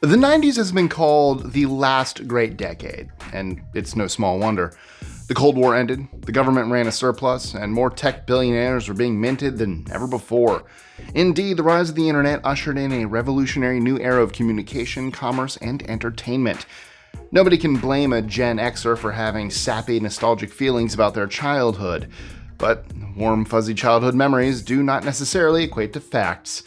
The 90s has been called the last great decade, and it's no small wonder. The Cold War ended, the government ran a surplus, and more tech billionaires were being minted than ever before. Indeed, the rise of the internet ushered in a revolutionary new era of communication, commerce, and entertainment. Nobody can blame a Gen Xer for having sappy, nostalgic feelings about their childhood, but warm, fuzzy childhood memories do not necessarily equate to facts.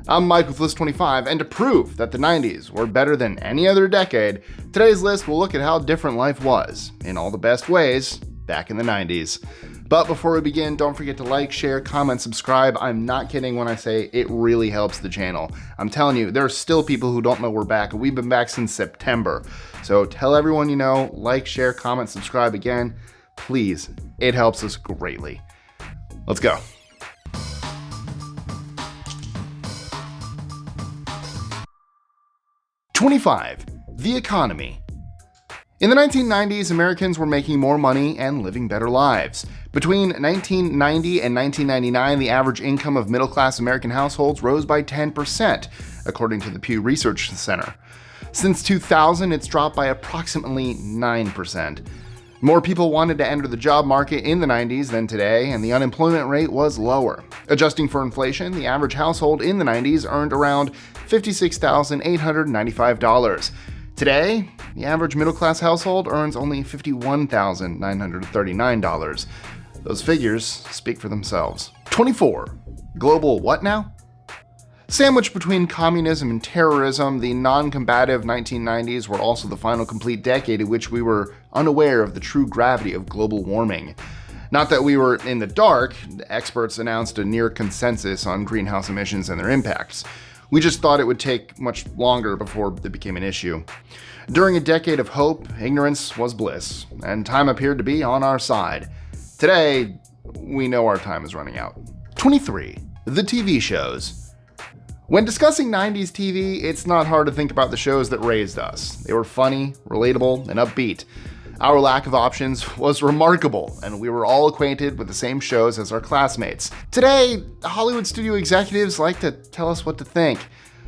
I'm Mike with List 25, and to prove that the 90s were better than any other decade, today's list will look at how different life was, in all the best ways, back in the 90s. But before we begin, don't forget to like, share, comment, subscribe. I'm not kidding when I say it really helps the channel. I'm telling you, there are still people who don't know we're back, and we've been back since September. So tell everyone you know, like, share, comment, subscribe again. Please, it helps us greatly. Let's go. #25. The economy. In the 1990s, Americans were making more money and living better lives. Between 1990 and 1999, the average income of middle-class American households rose by 10%, according to the Pew Research Center. Since 2000, it's dropped by approximately 9%. More people wanted to enter the job market in the 90s than today, and the unemployment rate was lower. Adjusting for inflation, the average household in the 90s earned around $56,895. Today, the average middle-class household earns only $51,939. Those figures speak for themselves. #24. Global what now? Sandwiched between communism and terrorism, the non-combative 1990s were also the final complete decade in which we were unaware of the true gravity of global warming. Not that we were in the dark, experts announced a near consensus on greenhouse emissions and their impacts. We just thought it would take much longer before it became an issue. During a decade of hope, ignorance was bliss, and time appeared to be on our side. Today, we know our time is running out. #23. The TV shows. When discussing 90s TV, it's not hard to think about the shows that raised us. They were funny, relatable, and upbeat. Our lack of options was remarkable, and we were all acquainted with the same shows as our classmates. Today, Hollywood studio executives like to tell us what to think.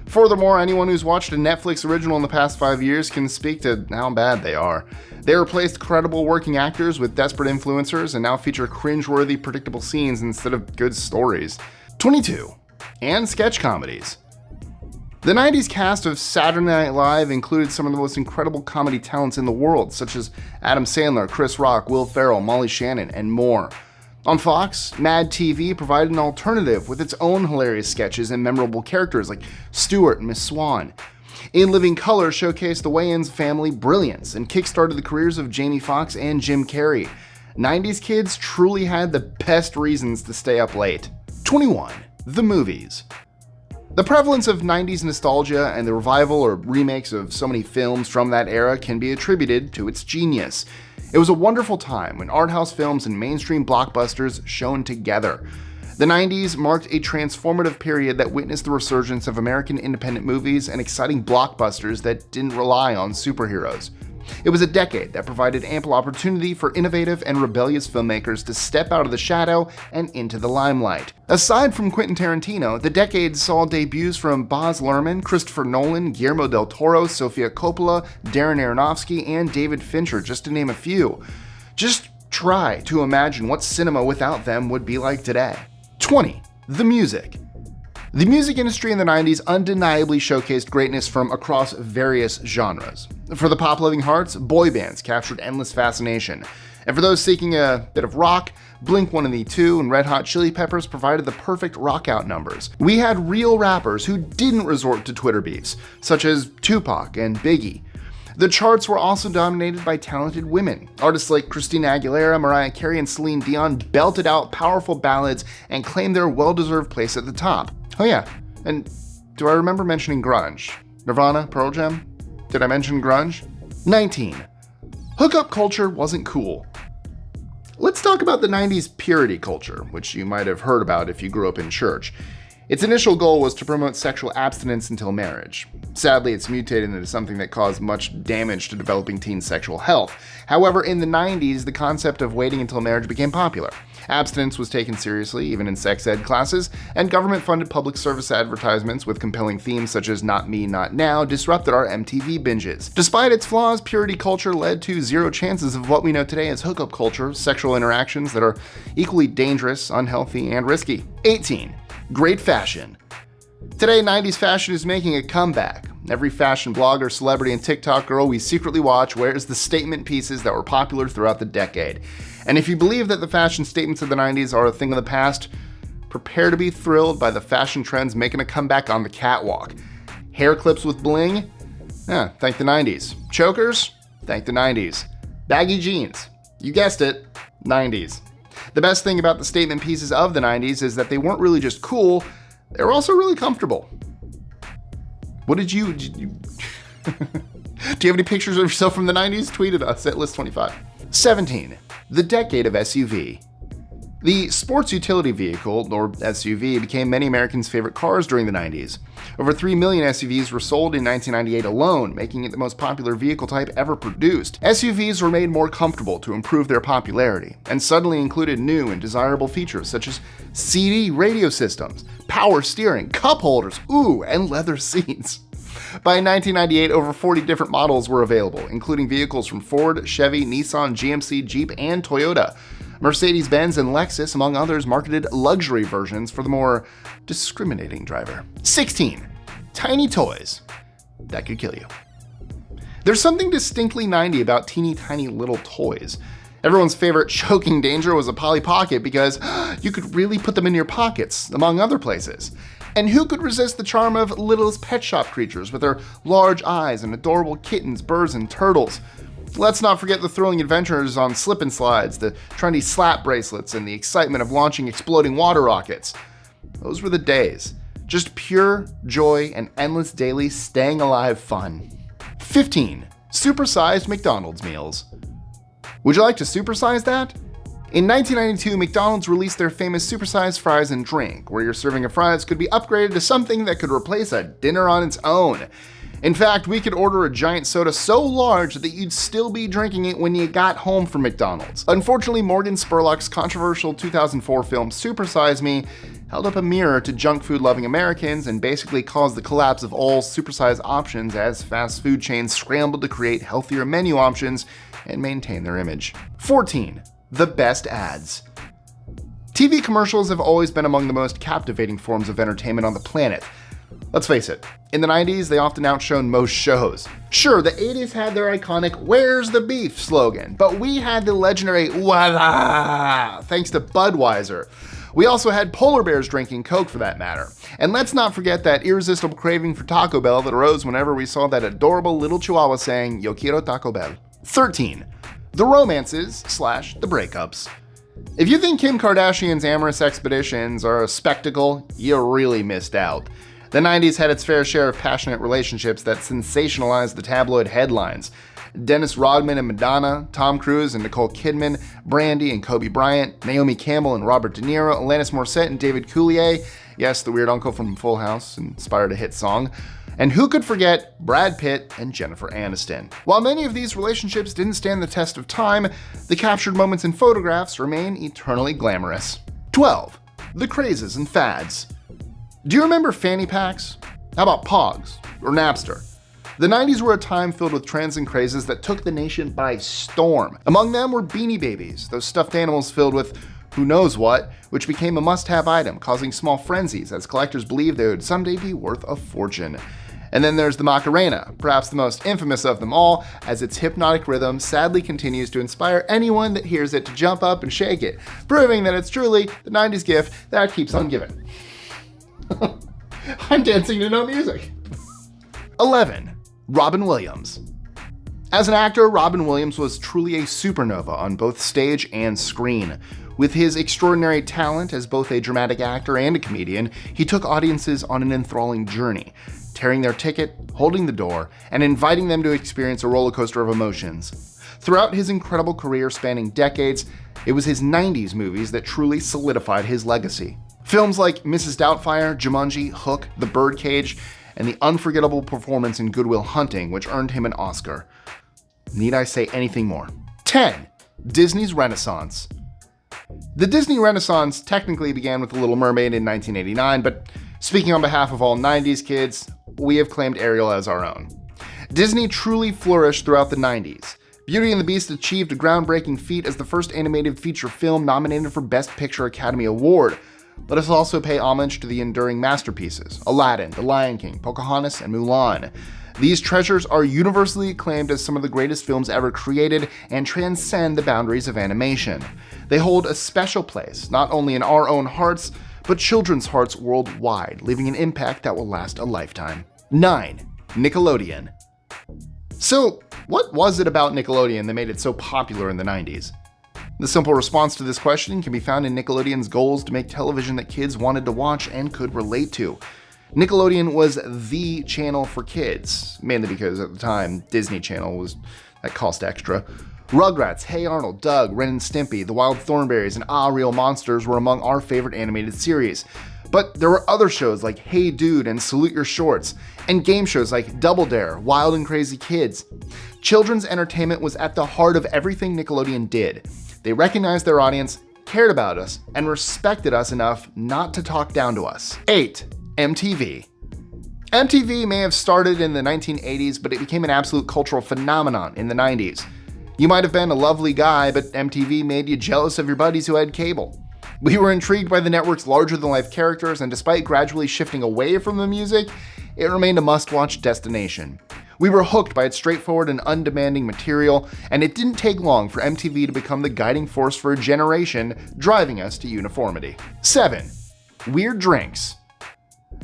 Furthermore, anyone who's watched a Netflix original in the past 5 years can speak to how bad they are. They replaced credible working actors with desperate influencers and now feature cringe-worthy, predictable scenes instead of good stories. #22. And sketch comedies. The 90s cast of Saturday Night Live included some of the most incredible comedy talents in the world, such as Adam Sandler, Chris Rock, Will Ferrell, Molly Shannon, and more. On Fox, Mad TV provided an alternative with its own hilarious sketches and memorable characters like Stuart and Miss Swan. In Living Color showcased the Wayans family brilliance and kickstarted the careers of Jamie Foxx and Jim Carrey. 90s kids truly had the best reasons to stay up late. #21. The movies. The prevalence of 90s nostalgia and the revival or remakes of so many films from that era can be attributed to its genius. It was a wonderful time when art house films and mainstream blockbusters shone together. The 90s marked a transformative period that witnessed the resurgence of American independent movies and exciting blockbusters that didn't rely on superheroes. It was a decade that provided ample opportunity for innovative and rebellious filmmakers to step out of the shadow and into the limelight. Aside from Quentin Tarantino, the decade saw debuts from Baz Luhrmann, Christopher Nolan, Guillermo del Toro, Sofia Coppola, Darren Aronofsky, and David Fincher, just to name a few. Just try to imagine what cinema without them would be like today. #20. The music. The music industry in the 90s undeniably showcased greatness from across various genres. For the pop-loving hearts, boy bands captured endless fascination. And for those seeking a bit of rock, Blink-182 and Red Hot Chili Peppers provided the perfect rock-out numbers. We had real rappers who didn't resort to Twitter beefs, such as Tupac and Biggie. The charts were also dominated by talented women. Artists like Christina Aguilera, Mariah Carey, and Celine Dion belted out powerful ballads and claimed their well-deserved place at the top. Oh yeah, and do I remember mentioning grunge? Nirvana, Pearl Jam? Did I mention grunge? 19. Hookup culture wasn't cool. Let's talk about the 90s purity culture, which you might have heard about if you grew up in church. Its initial goal was to promote sexual abstinence until marriage. Sadly, it's mutated into something that caused much damage to developing teen sexual health. However, in the 90s, the concept of waiting until marriage became popular. Abstinence was taken seriously, even in sex ed classes, and government-funded public service advertisements with compelling themes such as "Not Me, Not Now" disrupted our MTV binges. Despite its flaws, purity culture led to zero chances of what we know today as hookup culture, sexual interactions that are equally dangerous, unhealthy, and risky. 18. Great fashion. Today, 90s fashion is making a comeback. Every fashion blogger, celebrity, and TikTok girl we secretly watch wears the statement pieces that were popular throughout the decade. And if you believe that the fashion statements of the 90s are a thing of the past, prepare to be thrilled by the fashion trends making a comeback on the catwalk. Hair clips with bling? Thank the 90s. Chokers? Thank the 90s. Baggy jeans? You guessed it, 90s. The best thing about the statement pieces of the 90s is that they weren't really just cool, they were also really comfortable. What did you do you have any pictures of yourself from the 90s? Tweet at us at list25. 17. The decade of SUV. The sports utility vehicle, or SUV, became many Americans' favorite cars during the 90s. Over 3 million SUVs were sold in 1998 alone, making it the most popular vehicle type ever produced. SUVs were made more comfortable to improve their popularity, and suddenly included new and desirable features such as CD radio systems, power steering, cup holders, and leather seats. By 1998, over 40 different models were available, including vehicles from Ford, Chevy, Nissan, GMC, Jeep, and Toyota. Mercedes-Benz and Lexus, among others, marketed luxury versions for the more discriminating driver. 16. Tiny toys that could kill you. There's something distinctly 90 about teeny tiny little toys. Everyone's favorite choking danger was a Polly Pocket because you could really put them in your pockets, among other places. And who could resist the charm of littlest pet shop creatures with their large eyes and adorable kittens, birds, and turtles? Let's not forget the thrilling adventures on slip and slides, the trendy slap bracelets, and the excitement of launching exploding water rockets. Those were the days. Just pure joy and endless daily staying alive fun. 15. Supersized McDonald's meals. Would you like to supersize that? In 1992, McDonald's released their famous supersized fries and drink, where your serving of fries could be upgraded to something that could replace a dinner on its own. In fact, we could order a giant soda so large that you'd still be drinking it when you got home from McDonald's. Unfortunately, Morgan Spurlock's controversial 2004 film Super Size Me held up a mirror to junk food-loving Americans and basically caused the collapse of all supersized options as fast food chains scrambled to create healthier menu options and maintain their image. 14. The best ads. TV commercials have always been among the most captivating forms of entertainment on the planet. Let's face it, in the 90s, they often outshone most shows. Sure, the 80s had their iconic "Where's the beef" slogan, but we had the legendary "Wada" thanks to Budweiser. We also had polar bears drinking Coke for that matter. And let's not forget that irresistible craving for Taco Bell that arose whenever we saw that adorable little chihuahua saying, "Yo quiero Taco Bell." 13. The romances / the breakups. If you think Kim Kardashian's amorous expeditions are a spectacle, you really missed out. The 90s had its fair share of passionate relationships that sensationalized the tabloid headlines. Dennis Rodman and Madonna, Tom Cruise and Nicole Kidman, Brandy and Kobe Bryant, Naomi Campbell and Robert De Niro, Alanis Morissette and David Coulier, yes, the weird uncle from Full House inspired a hit song, and who could forget Brad Pitt and Jennifer Aniston. While many of these relationships didn't stand the test of time, the captured moments in photographs remain eternally glamorous. 12. The crazes and fads. Do you remember fanny packs? How about Pogs or Napster? The 90s were a time filled with trends and crazes that took the nation by storm. Among them were Beanie Babies, those stuffed animals filled with who knows what, which became a must-have item, causing small frenzies as collectors believed they would someday be worth a fortune. And then there's the Macarena, perhaps the most infamous of them all, as its hypnotic rhythm sadly continues to inspire anyone that hears it to jump up and shake it, proving that it's truly the 90s gift that keeps on giving. I'm dancing to no music. 11. Robin Williams. As an actor, Robin Williams was truly a supernova on both stage and screen. With his extraordinary talent as both a dramatic actor and a comedian, he took audiences on an enthralling journey, tearing their ticket, holding the door, and inviting them to experience a roller coaster of emotions. Throughout his incredible career spanning decades, it was his 90s movies that truly solidified his legacy. Films like Mrs. Doubtfire, Jumanji, Hook, The Birdcage, and the unforgettable performance in Good Will Hunting, which earned him an Oscar. Need I say anything more? 10. Disney's Renaissance. The Disney Renaissance technically began with The Little Mermaid in 1989, but speaking on behalf of all 90s kids, we have claimed Ariel as our own. Disney truly flourished throughout the 90s. Beauty and the Beast achieved a groundbreaking feat as the first animated feature film nominated for Best Picture Academy Award. Let us also pay homage to the enduring masterpieces, Aladdin, The Lion King, Pocahontas, and Mulan. These treasures are universally acclaimed as some of the greatest films ever created and transcend the boundaries of animation. They hold a special place, not only in our own hearts, but children's hearts worldwide, leaving an impact that will last a lifetime. 9. Nickelodeon. So, what was it about Nickelodeon that made it so popular in the 90s? The simple response to this question can be found in Nickelodeon's goals to make television that kids wanted to watch and could relate to. Nickelodeon was the channel for kids, mainly because at the time, Disney Channel that cost extra. Rugrats, Hey Arnold, Doug, Ren and Stimpy, The Wild Thornberrys, and Ah Real Monsters were among our favorite animated series. But there were other shows like Hey Dude and Salute Your Shorts, and game shows like Double Dare, Wild and Crazy Kids. Children's entertainment was at the heart of everything Nickelodeon did. They recognized their audience, cared about us, and respected us enough not to talk down to us. 8. MTV. MTV may have started in the 1980s, but it became an absolute cultural phenomenon in the 90s. You might have been a lovely guy, but MTV made you jealous of your buddies who had cable. We were intrigued by the network's larger-than-life characters, and despite gradually shifting away from the music, it remained a must-watch destination. We were hooked by its straightforward and undemanding material, and it didn't take long for MTV to become the guiding force for a generation, driving us to uniformity. 7. Weird drinks.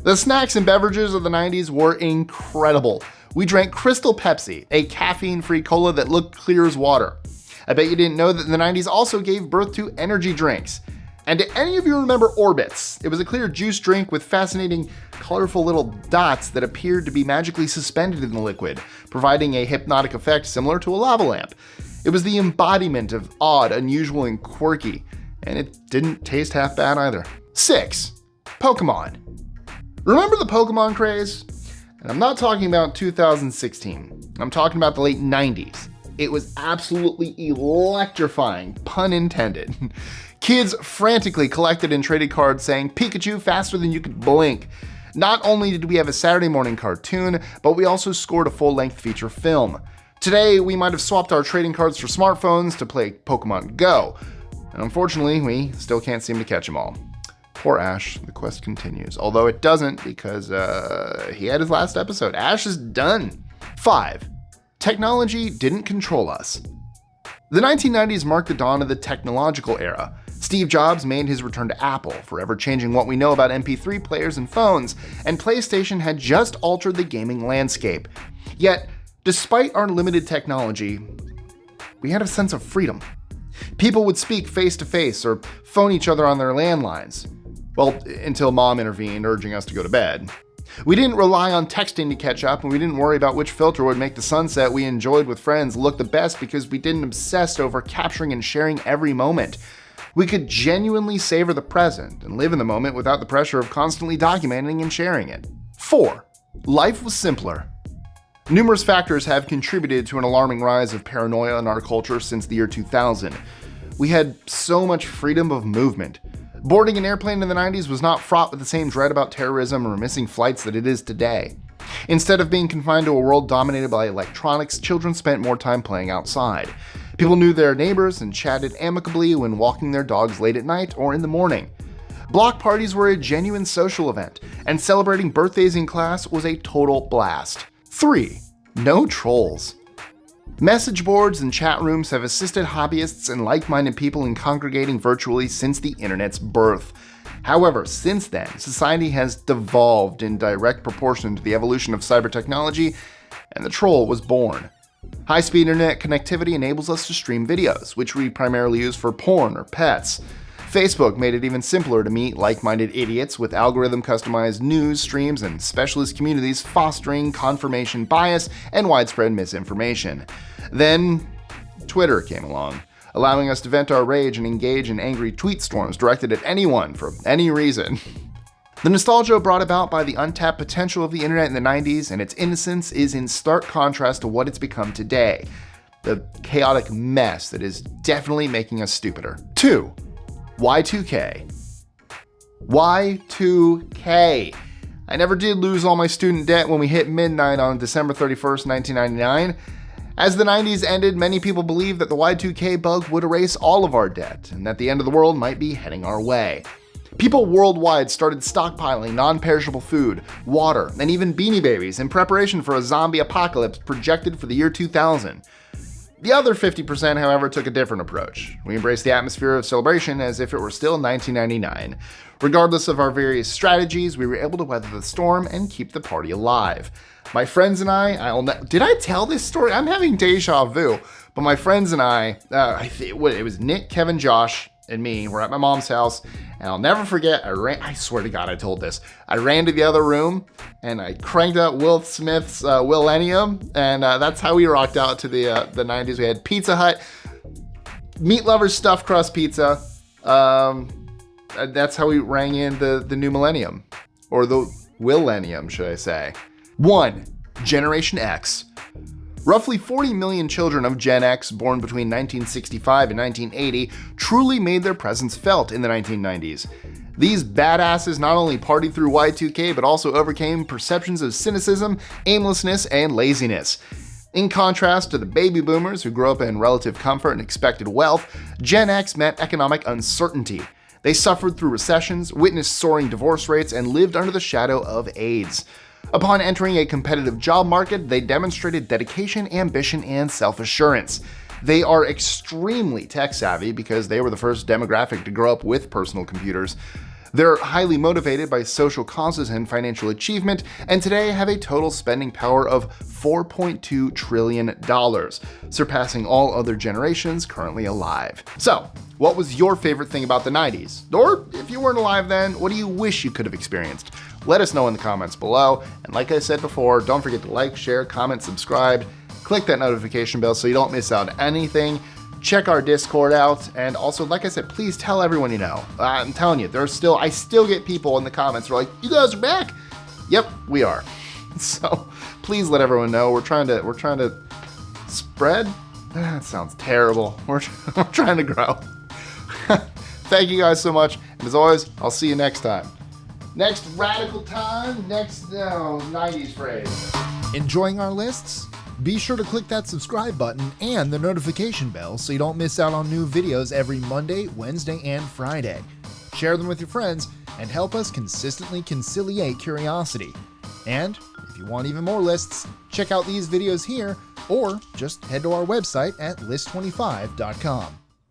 The snacks and beverages of the 90s were incredible. We drank Crystal Pepsi, a caffeine-free cola that looked clear as water. I bet you didn't know that the 90s also gave birth to energy drinks. And do any of you remember Orbits? It was a clear juice drink with fascinating, colorful little dots that appeared to be magically suspended in the liquid, providing a hypnotic effect similar to a lava lamp. It was the embodiment of odd, unusual, and quirky, and it didn't taste half bad either. 6. Pokemon. Remember the Pokemon craze? And I'm not talking about 2016. I'm talking about the late 90s. It was absolutely electrifying, pun intended. Kids frantically collected and traded cards saying Pikachu faster than you could blink. Not only did we have a Saturday morning cartoon, but we also scored a full-length feature film. Today, we might have swapped our trading cards for smartphones to play Pokemon Go. And unfortunately, we still can't seem to catch them all. Poor Ash, the quest continues. Although it doesn't because he had his last episode. Ash is done. 5. Technology didn't control us. The 1990s marked the dawn of the technological era. Steve Jobs made his return to Apple, forever changing what we know about MP3 players and phones, and PlayStation had just altered the gaming landscape. Yet, despite our limited technology, we had a sense of freedom. People would speak face-to-face or phone each other on their landlines. Well, until Mom intervened, urging us to go to bed. We didn't rely on texting to catch up, and we didn't worry about which filter would make the sunset we enjoyed with friends look the best because we didn't obsess over capturing and sharing every moment. We could genuinely savor the present and live in the moment without the pressure of constantly documenting and sharing it. 4. Life was simpler. Numerous factors have contributed to an alarming rise of paranoia in our culture since the year 2000. We had so much freedom of movement. Boarding an airplane in the 90s was not fraught with the same dread about terrorism or missing flights that it is today. Instead of being confined to a world dominated by electronics, children spent more time playing outside. People knew their neighbors and chatted amicably when walking their dogs late at night or in the morning. Block parties were a genuine social event, and celebrating birthdays in class was a total blast. 3. No trolls. Message boards and chat rooms have assisted hobbyists and like-minded people in congregating virtually since the internet's birth. However, since then, society has devolved in direct proportion to the evolution of cyber technology, and the troll was born. High-speed internet connectivity enables us to stream videos, which we primarily use for porn or pets. Facebook made it even simpler to meet like-minded idiots with algorithm-customized news streams and specialist communities fostering confirmation bias and widespread misinformation. Then, Twitter came along, allowing us to vent our rage and engage in angry tweet storms directed at anyone for any reason. The nostalgia brought about by the untapped potential of the internet in the 90s and its innocence is in stark contrast to what it's become today. The chaotic mess that is definitely making us stupider. 2. Y2K. Y2K. I never did lose all my student debt when we hit midnight on December 31st, 1999. As the 90s ended, many people believed that the Y2K bug would erase all of our debt and that the end of the world might be heading our way. People worldwide started stockpiling non-perishable food, water, and even Beanie Babies in preparation for a zombie apocalypse projected for the year 2000. The other 50%, however, took a different approach. We embraced the atmosphere of celebration as if it were still 1999. Regardless of our various strategies, we were able to weather the storm and keep the party alive. My friends and did I tell this story? I'm having deja vu. But my friends and it was Nick, Kevin, Josh, and me. We're at my mom's house, and I'll never forget, I swear to God I told this. I ran to the other room, and I cranked up Will Smith's Millennium, and that's how we rocked out to the 90s. We had Pizza Hut, Meat Lovers stuffed crust pizza. That's how we rang in the new millennium, or the Willennium, should I say. 1. Generation X. Roughly 40 million children of Gen X born between 1965 and 1980 truly made their presence felt in the 1990s. These badasses not only partied through Y2K, but also overcame perceptions of cynicism, aimlessness, and laziness. In contrast to the baby boomers who grew up in relative comfort and expected wealth, Gen X met economic uncertainty. They suffered through recessions, witnessed soaring divorce rates, and lived under the shadow of AIDS. Upon entering a competitive job market, they demonstrated dedication, ambition, and self-assurance. They are extremely tech-savvy because they were the first demographic to grow up with personal computers. They're highly motivated by social causes and financial achievement, and today have a total spending power of $4.2 trillion, surpassing all other generations currently alive. So, what was your favorite thing about the 90s? Or, if you weren't alive then, what do you wish you could have experienced? Let us know in the comments below, and like I said before, don't forget to like, share, comment, subscribe, click that notification bell so you don't miss out on anything. Check our Discord out, and also, like I said, please tell everyone you know. I'm telling you, I still get people in the comments who are like, "You guys are back." Yep, we are. So please let everyone know. We're trying to spread. That sounds terrible. We're trying to grow. Thank you guys so much, and as always, I'll see you next time. Next radical time, next 90s phrase. Enjoying our lists? Be sure to click that subscribe button and the notification bell so you don't miss out on new videos every Monday, Wednesday, and Friday. Share them with your friends and help us consistently conciliate curiosity. And if you want even more lists, check out these videos here or just head to our website at list25.com.